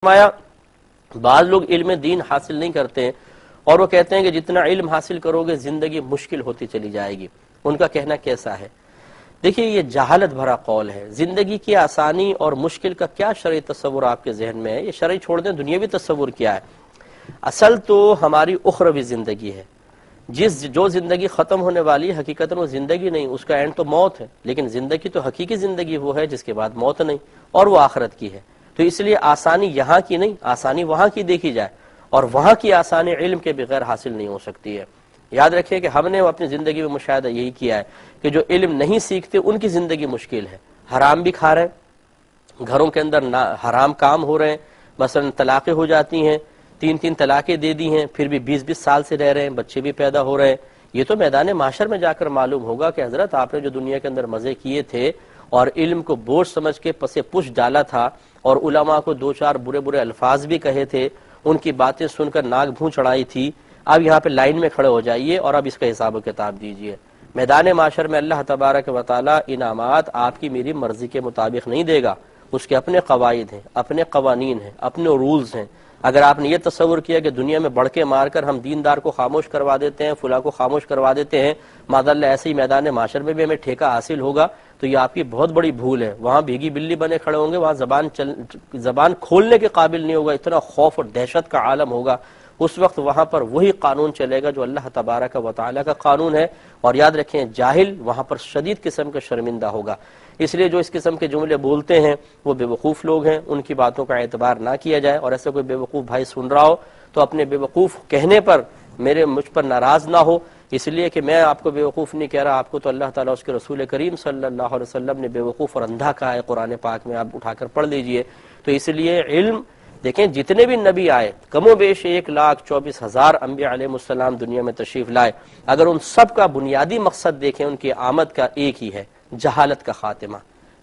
فرمایا بعض لوگ علم دین حاصل نہیں کرتے ہیں اور وہ کہتے ہیں کہ جتنا علم حاصل کرو گے زندگی مشکل ہوتی چلی جائے گی. ان کا کہنا کیسا ہے؟ دیکھیے یہ جہالت بھرا قول ہے. زندگی کی آسانی اور مشکل کا کیا شرعی تصور آپ کے ذہن میں ہے؟ یہ شرعی چھوڑ دیں, دنیاوی تصور کیا ہے؟ اصل تو ہماری اخروی زندگی ہے. جو زندگی ختم ہونے والی حقیقتاً وہ زندگی نہیں, اس کا اینڈ تو موت ہے. لیکن زندگی تو حقیقی زندگی وہ ہے جس کے بعد موت نہیں, اور وہ آخرت کی ہے. تو اس لیے آسانی یہاں کی نہیں, آسانی وہاں کی دیکھی جائے, اور وہاں کی آسانی علم کے بغیر حاصل نہیں ہو سکتی ہے. یاد رکھیں کہ ہم نے اپنی زندگی میں مشاہدہ یہی کیا ہے کہ جو علم نہیں سیکھتے ان کی زندگی مشکل ہے. حرام بھی کھا رہے ہیں, گھروں کے اندر حرام کام ہو رہے ہیں, مثلا طلاقیں ہو جاتی ہیں, 3 طلاقیں دے دی ہیں, پھر بھی 20 سال سے رہ رہے ہیں, بچے بھی پیدا ہو رہے ہیں. یہ تو میدان محشر میں جا کر معلوم ہوگا کہ حضرت آپ نے جو دنیا کے اندر مزے کیے تھے اور علم کو بوجھ سمجھ کے پسے پش ڈالا تھا اور علماء کو 2-4 برے الفاظ بھی کہے تھے, ان کی باتیں سن کر ناک بھون چڑھائی تھی, اب یہاں پہ لائن میں کھڑے ہو جائیے اور اب اس کا حساب و کتاب دیجئے. میدان معاشر میں اللہ تبارک و تعالی انعامات آپ کی میری مرضی کے مطابق نہیں دے گا. اس کے اپنے قواعد ہیں, اپنے قوانین ہیں, اپنے رولز ہیں. اگر آپ نے یہ تصور کیا کہ دنیا میں بڑھ کے مار کر ہم دیندار کو خاموش کروا دیتے ہیں, فلاں کو خاموش کروا دیتے ہیں, معاذاللہ ایسے ہی میدان معاشر میں بھی ہمیں ٹھیکہ حاصل ہوگا, تو یہ آپ کی بہت بڑی بھول ہے. وہاں بھیگی بلی بنے کھڑے ہوں گے, وہاں زبان کھولنے کے قابل نہیں ہوگا, اتنا خوف اور دہشت کا عالم ہوگا. اس وقت وہاں پر وہی قانون چلے گا جو اللہ تبارک و تعالی کا قانون ہے. اور یاد رکھیں جاہل وہاں پر شدید قسم کا شرمندہ ہوگا. اس لیے جو اس قسم کے جملے بولتے ہیں وہ بے وقوف لوگ ہیں, ان کی باتوں کا اعتبار نہ کیا جائے. اور ایسا کوئی بے وقوف بھائی سن رہا ہو تو اپنے بے وقوف کہنے پر مجھ پر ناراض نہ ہو, اس لیے کہ میں آپ کو بے وقوف نہیں کہہ رہا, آپ کو تو اللہ تعالیٰ اس کے رسول کریم صلی اللہ علیہ وسلم نے بے وقوف اور اندھا کہا ہے قرآن پاک میں, آپ اٹھا کر پڑھ لیجئے. تو اس لیے علم دیکھیں جتنے بھی نبی آئے کم و بیش 1,24,000 انبیاء علیہ السلام دنیا میں تشریف لائے, اگر ان سب کا بنیادی مقصد دیکھیں ان کی آمد کا ایک ہی ہے, جہالت کا خاتمہ,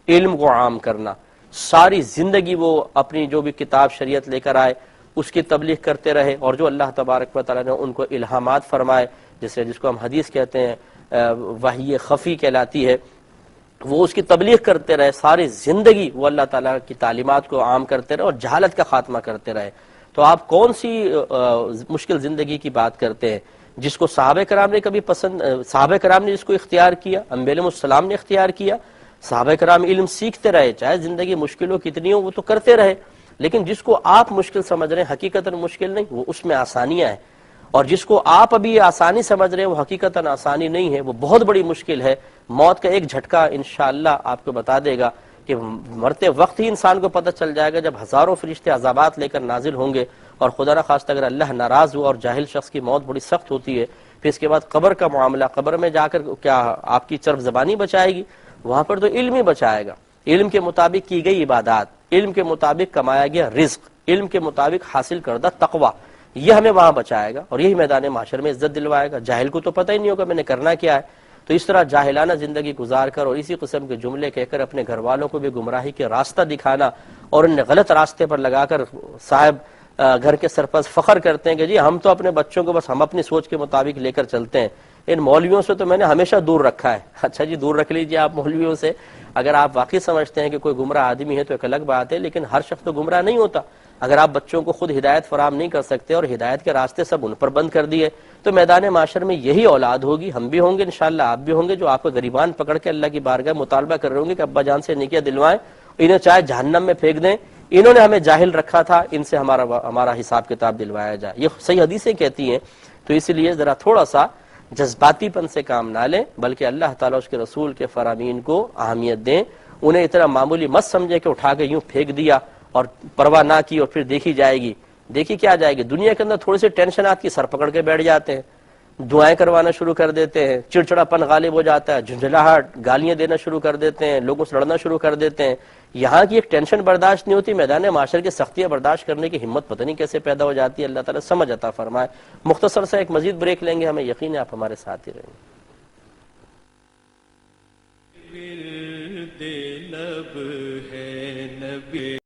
علم کو عام کرنا. ساری زندگی وہ اپنی جو بھی کتاب شریعت لے کر آئے اس کی تبلیغ کرتے رہے, اور جو اللہ تبارک و تعالیٰ نے ان کو الہامات فرمائے, جس کو ہم حدیث کہتے ہیں وحی خفی کہلاتی ہے, وہ اس کی تبلیغ کرتے رہے. ساری زندگی وہ اللہ تعالیٰ کی تعلیمات کو عام کرتے رہے اور جہالت کا خاتمہ کرتے رہے. تو آپ کون سی مشکل زندگی کی بات کرتے ہیں جس کو صحابہ کرام نے کبھی صحابہ کرام نے جس کو اختیار کیا, انبیاء علیہ السلام نے اختیار کیا. صحابہ کرام علم سیکھتے رہے, چاہے زندگی مشکل ہو کتنی ہو وہ تو کرتے رہے. لیکن جس کو آپ مشکل سمجھ رہے ہیں حقیقتاً مشکل نہیں, وہ اس میں آسانیاں ہیں. اور جس کو آپ ابھی آسانی سمجھ رہے ہیں وہ حقیقتاً آسانی نہیں ہے, وہ بہت بڑی مشکل ہے. موت کا ایک جھٹکا انشاءاللہ آپ کو بتا دے گا کہ مرتے وقت ہی انسان کو پتہ چل جائے گا, جب ہزاروں فرشتے عذابات لے کر نازل ہوں گے, اور خدا نخواستہ اگر اللہ ناراض ہوا اور جاہل شخص کی موت بڑی سخت ہوتی ہے, پھر اس کے بعد قبر کا معاملہ, قبر میں جا کر کیا آپ کی چرب زبانی بچائے گی؟ وہاں پر تو علم ہی بچائے گا. علم کے مطابق کی گئی عبادات, علم کے مطابق کمایا گیا رزق, علم کے مطابق حاصل کردہ تقوی, یہ ہمیں وہاں بچائے گا اور یہی میدان معاشر میں عزت دلوائے گا. جاہل کو تو پتہ ہی نہیں ہوگا میں نے کرنا کیا ہے. تو اس طرح جاہلانہ زندگی گزار کر اور اسی قسم کے جملے کہہ کر اپنے گھر والوں کو بھی گمراہی کے راستہ دکھانا اور انہیں غلط راستے پر لگا کر صاحب گھر کے سرپرست فخر کرتے ہیں کہ جی ہم تو اپنے بچوں کو بس ہم اپنی سوچ کے مطابق لے کر چلتے ہیں. ان مولویوں سے تو میں نے ہمیشہ دور رکھا ہے. اچھا جی, دور رکھ لیجئے آپ مولویوں سے. اگر آپ واقعی سمجھتے ہیں کہ کوئی گمراہ آدمی ہے تو ایک الگ بات ہے, لیکن ہر شخص تو گمراہ نہیں ہوتا. اگر آپ بچوں کو خود ہدایت فراہم نہیں کر سکتے اور ہدایت کے راستے سب ان پر بند کر دیے, تو میدان معاشر میں یہی اولاد ہوگی. ہم بھی ہوں گے انشاءاللہ, آپ بھی ہوں گے, جو آپ کو غریبان پکڑ کے اللہ کی بارگاہ مطالبہ کر رہے ہوں گے کہ ابا جان سے نیکیاں دلوائیں, انہیں چاہے جہنم میں پھینک دیں, انہوں نے ہمیں جاہل رکھا تھا, ان سے ہمارا حساب کتاب دلوایا جائے. یہ صحیح حدیثیں کہتی ہیں. تو اس لیے ذرا تھوڑا سا جذباتی پن سے کام نہ لیں, بلکہ اللہ تعالیٰ اس کے رسول کے فرامین کو اہمیت دیں. انہیں اتنا معمولی مت سمجھے کہ اٹھا کے یوں پھینک دیا اور پرواہ نہ کی اور پھر دیکھی جائے گی. دیکھی کیا جائے گی؟ دنیا کے اندر تھوڑی سی ٹینشن آتی ہے, سر پکڑ کے بیٹھ جاتے ہیں, دعائیں کروانا شروع کر دیتے ہیں, چڑچڑا پن غالب ہو جاتا ہے, جھنجھلاہٹ, گالیاں دینا شروع کر دیتے ہیں, لوگوں سے لڑنا شروع کر دیتے ہیں. یہاں کی ایک ٹینشن برداشت نہیں ہوتی, میدان معاشر کی سختیاں برداشت کرنے کی ہمت پتہ نہیں کیسے پیدا ہو جاتی ہے. اللہ تعالیٰ سمجھ عطا فرمائے. مختصر سے ایک مزید بریک لیں گے, ہمیں یقین ہے آپ ہمارے ساتھ ہی رہیں گے.